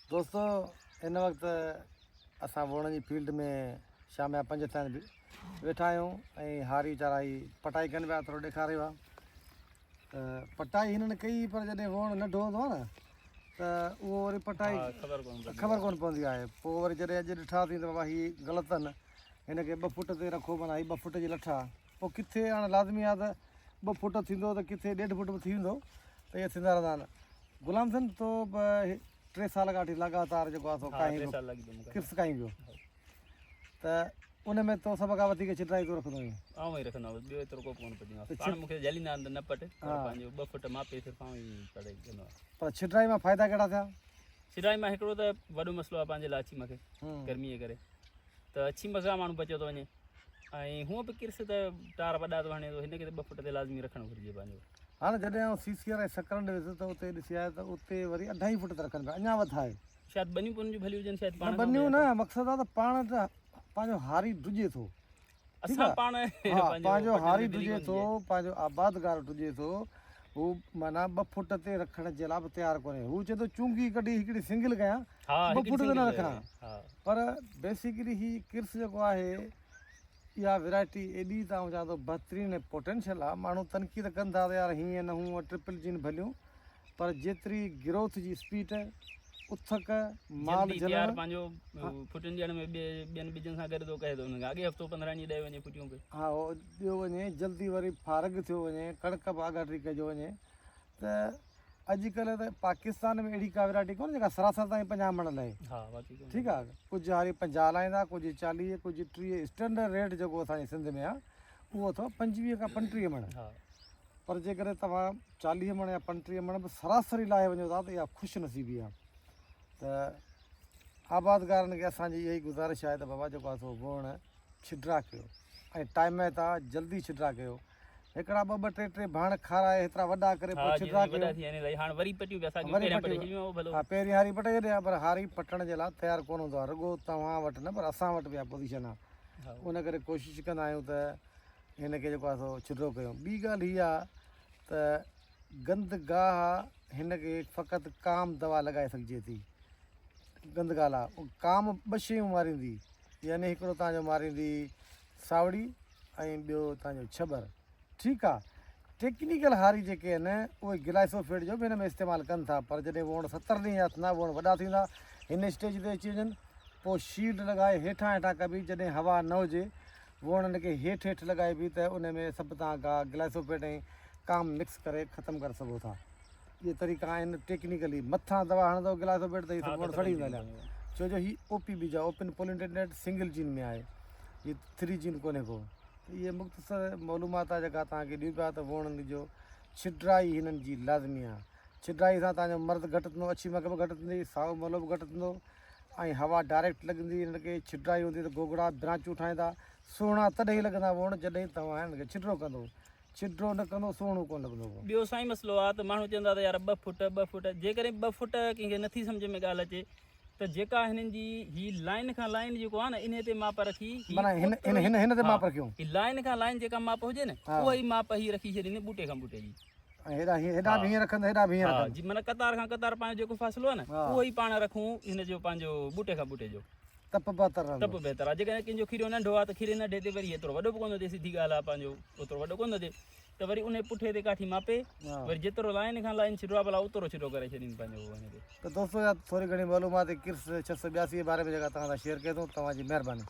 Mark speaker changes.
Speaker 1: दोस्तों इन वक्त असां वण जी फील्ड में शाम जा 5 थिया आहिनि वेठा आहियूं ऐं हारी चाराई पटाई कनि पिया थोरो ॾेखारियो आहे त पटाई हिननि कई पर जॾहिं वण नंढो हूंदो आहे न त उहो वरी पटाई ख़बर कोन पवंदी आहे पोइ वरी जॾहिं अॼु ॾिठासीं त बाबा हीअ ग़लति आहिनि हिनखे 2 फुट ते रखो माना हीअ 2 फुट जी लठा पोइ किथे हाणे लाज़मी आहे त 2 फुट थींदो त किथे 1.5 फुट बि थी वेंदो त इहे थींदा रहंदा आहिनि गुलाम सन तो 3 साल खां वठी लगातार जेको आहे किर्स काई पियो त उन में तो सभ खां वधीक छिटाई तो रखंदो आहीं
Speaker 2: आऊं ई रखंदो आहियां ॿियो एतिरो को कोन पवंदो पाण मूंखे जलींदा आहिनि त न पटे पंहिंजो 2 फुट मापे सिर्फ़ु आऊं ई पटे कंदो आहियां
Speaker 1: पर छिटाई में फ़ाइदा कहिड़ा थिया
Speaker 2: छिटाई में हिकिड़ो त वॾो मसइलो आहे पंहिंजे लाइ अछी मखे गर्मीअ जे करे त अछी मख खां माण्हू बचियो थो वञे ऐं हूअं बि किर्स त टार वॾा थो हणे थो हिनखे त 2 फुट ते लाज़मी रखणु घुरिजे पंहिंजो
Speaker 1: हाँ जॾहिं आउं CCR सकरंड वियुसि त उते ॾिसी आयो त उते वरी 2.5 फुट ते रखनि पिया अञा वधाए
Speaker 2: शायदि बनियूं पुनियूं भली हुजनि शायदि पाण
Speaker 1: बनियूं न मक़सदु आहे त पाण त पंहिंजो हारी ॾुजे थो
Speaker 2: असां पाण
Speaker 1: पंहिंजो हारी ॾुजे थो पंहिंजो आबादगार ॾुजे थो हू माना 2 फुट ते रखण जे लाइ बि तयारु कोन्हे हू चए थो चूंगी कढी हिकिड़ी सिंगल कयां 2 फुट ते न रखणा पर बेसिकली ही किर्स जेको आहे इहा वैरायटी एॾी त आउं चवां थो बहितरीनु पोटेंशियल आहे माण्हू तनक़ीद कनि था त यार हीअं न हूअं ट्रिपल जिन भलियूं पर जेतिरी ग्रोथ जी स्पीड उथक माल
Speaker 2: जलण पंहिंजो फुटनि ॾियण में ॿियनि ॿिजनि सां गॾु थो कहे थो हुनखे अॻे हफ़्तो 15 ॾींहं ॾेई वञे फुटियूं पे
Speaker 1: हा उहो ॾियो वञे जल्दी वरी फारग थियो वञे कणिक बि आगाटी कजो वञे त अॼुकल्ह त पाकिस्तान में अहिड़ी का वैरायटी कोन्हे जेका सरासर ताईं 50 मण लहे ठीकु आहे कुझु हारी 50 लाहींदा कुझु 40 कुझु 30 स्टैंडर्ड रेट जेको असांजे सिंध में आहे उहो अथव 25 खां 35 मण पर जेकॾहिं तव्हां 40 मण या 35 मण बि सरासरी लाहे वञो था त इहा ख़ुशि नसीबी आहे त आबादगारनि खे असांजी इहा ई गुज़ारिश आहे त बाबा जेको आहे सो वण छिडरा कयो ऐं टाइम था जल्दी छिडरा कयो हिकिड़ा 2-2 3-3 भाण खाराए हेतिरा वॾा करे पोइ छिडरा हा पहिरीं हारी पटाए छॾिया पर हारी पटण जे लाइ तयारु कोन हूंदो आहे रुॻो तव्हां वटि न पर असां वटि बि इहा पोज़ीशन आहे उन करे कोशिशि कंदा आहियूं त हिनखे जेको आहे सो छिडरो कयूं ॿी ॻाल्हि हीअ आहे त गंदगाह हिनखे फ़क़ति काम दवा लॻाए सघिजे थी गंदगाह आहे काम 2 शयूं मारींदी यानी हिकिड़ो तव्हांजो मारींदी सावड़ी ऐं ॿियो तव्हांजो छबर ठीकु आहे टेक्निकल हारी जेके आहिनि उहे ग्लाइसोफेट जो बि हिन में इस्तेमालु कनि था पर जॾहिं वण 70 ॾींहं जा थींदा वण वॾा थींदा हिन स्टेज ते अची वञनि पोइ शील्ड लॻाए हेठां हेठां कबी जॾहिं हवा न हुजे वण हिनखे हेठि लॻाइबी त उन में सभु तव्हां ग्लाइसोफेट ऐं काम मिक्स करे ख़तमु करे सघो था इहे तरीक़ा आहिनि टेक्निकली मथां दवा हणंदो ग्लाइसोफेट त इहे वण सड़ी वेंदा छो जो हीअ OP बीज आहे ओपन पोलिनेटेड सिंगल जीन में आहे हीअ 3 जीन कोन्हे को इहे मुख़्तसर मालूमात आहे जेका तव्हांखे ॾियूं पिया त वणनि जो छिडराई हिननि जी लाज़मी आहे छिडराई सां तव्हांजो मर्द घटि थींदो अछी मख बि घटि थींदी साओ मलो बि घटि थींदो ऐं हवा डायरेक्ट लॻंदी हिनखे छिडराई हूंदी त गोगड़ा ब्रांचूं ठाहींदा सुहिणा तॾहिं लॻंदा वण जॾहिं तव्हां हिनखे छिडरो कंदो छिडरो न कंदो सुहिणो कोन लॻंदो
Speaker 2: ॿियो साईं मसइलो आहे त माण्हू चवंदा त यार 2 फुट जेकॾहिं 2 फुट कंहिंखे नथी सम्झ में ॻाल्हि अचे त जेका हिननि जी ही लाइन खां लाइन जेको आहे न इन ते माप रखी
Speaker 1: माना हिन ते माप रखियो
Speaker 2: लाइन खां लाइन जेका माप हुजे न उहा ई माप ही रखी छॾींदी ॿूटे खां ॿूटे जी
Speaker 1: हेॾा बि हीअं रखंदा हेॾा बि हीअं
Speaker 2: जी माना कतार खां कतार पंहिंजो जेको फ़ासिलो आहे न उहो ई पाण रखूं हिन जो पंहिंजो ॿूटे खां ॿूटे जो
Speaker 1: तप बहितर
Speaker 2: आहे जेकॾहिं कंहिंजो खीरो नंढो आहे त खीरे नंढे ते वरी एतिरो वॾो बि कोन थो थिए सिधी ॻाल्हि आहे पंहिंजो ओतिरो वॾो कोन थो थिए त वरी उन पुठे ते काठी मापे वरी जेतिरो लाइन खां लाइन छिडो आहे भला ओतिरो छिडो करे छॾीनि पंहिंजो हिनखे
Speaker 1: त दोस्तो थोरी घणी मालूमात किर्स 682 जे बारे में जेका तव्हां सां शेयर कयो तव्हांजी महिरबानी